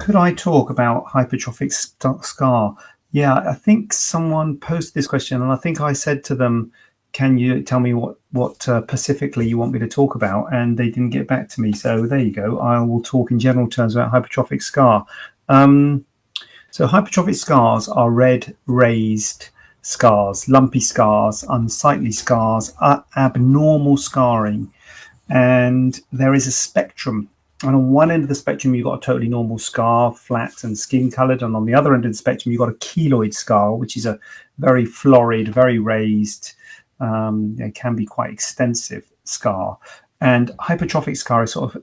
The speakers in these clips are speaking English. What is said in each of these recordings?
Could I talk about hypertrophic scar? Yeah, I think someone posted this question, and I think I said to them, "Can you tell me what specifically you want me to talk about?" And they didn't get back to me. So there you go. I will talk in general terms about hypertrophic scar. So hypertrophic scars are red raised scars, lumpy scars, unsightly scars, abnormal scarring, and there is a spectrum. And on one end of the spectrum, you've got a totally normal scar, flat and skin colored. And on the other end of the spectrum, you've got a keloid scar, which is a very florid, very raised, it can be quite extensive scar. And hypertrophic scar is sort of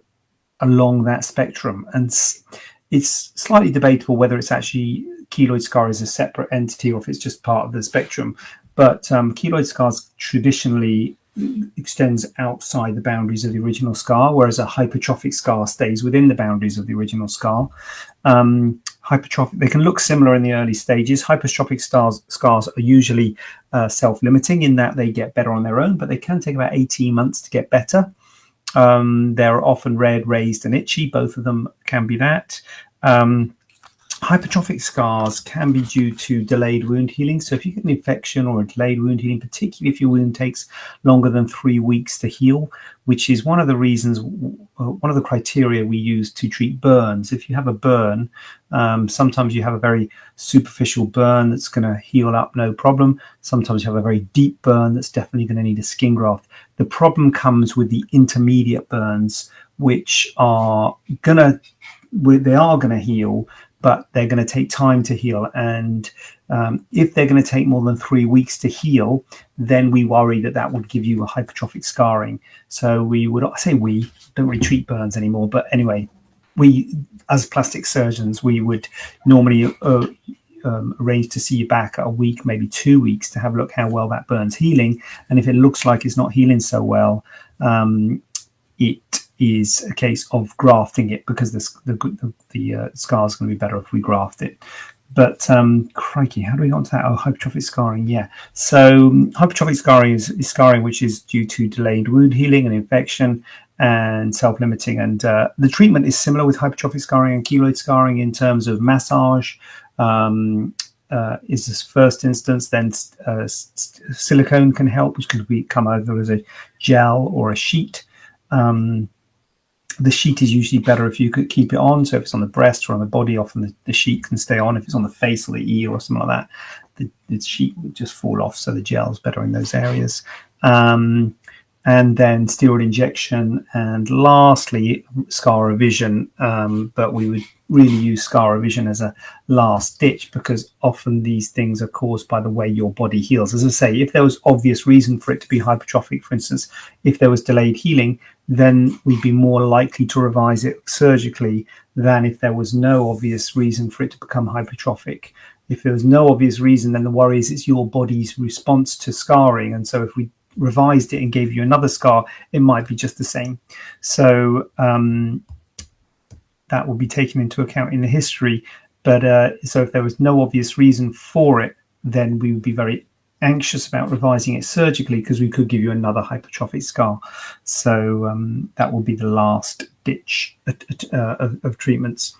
along that spectrum. And it's slightly debatable whether it's actually keloid scar is a separate entity or if it's just part of the spectrum. But keloid scars traditionally extends outside the boundaries of the original scar, whereas a hypertrophic scar stays within the boundaries of the original scar. Hypertrophic, they can look similar in the early stages. Hypertrophic scars are usually self-limiting in that they get better on their own, but they can take about 18 months to get better. They're often red, raised, and itchy. Both of them can be that. Hypertrophic scars can be due to delayed wound healing. So if you get an infection or a delayed wound healing, particularly if your wound takes longer than 3 weeks to heal, which is one of the reasons, one of the criteria we use to treat burns. If you have a burn, sometimes you have a very superficial burn that's going to heal up no problem. Sometimes you have a very deep burn that's definitely going to need a skin graft. The problem comes with the intermediate burns, which are going to heal, but they're going to take time to heal. And if they're going to take more than 3 weeks to heal, then we worry that would give you a hypertrophic scarring. So we don't really treat burns anymore. But anyway, we, as plastic surgeons, we would normally arrange to see you back at a week, maybe 2 weeks, to have a look how well that burn's healing. And if it looks like it's not healing so well, it is a case of grafting it, because the scar is going to be better if we graft it. But crikey, how do we get onto that? Oh, hypertrophic scarring, yeah. So hypertrophic scarring is scarring which is due to delayed wound healing and infection and self-limiting. And the treatment is similar with hypertrophic scarring and keloid scarring in terms of massage is this first instance. Then silicone can help, which can come either as a gel or a sheet. The sheet is usually better if you could keep it on. So if it's on the breast or on the body, often the sheet can stay on. If it's on the face or the ear or something like that, the sheet would just fall off. So the gel is better in those areas. And then steroid injection, and lastly, scar revision. But we would really use scar revision as a last ditch, because often these things are caused by the way your body heals. As I say, if there was obvious reason for it to be hypertrophic, for instance, if there was delayed healing, then we'd be more likely to revise it surgically than if there was no obvious reason for it to become hypertrophic. If there was no obvious reason, then the worry is it's your body's response to scarring. And so if we revised it and gave you another scar, it might be just the same. So that will be taken into account in the history. But so if there was no obvious reason for it, then we would be very anxious about revising it surgically, because we could give you another hypertrophic scar. So that will be the last ditch of treatments.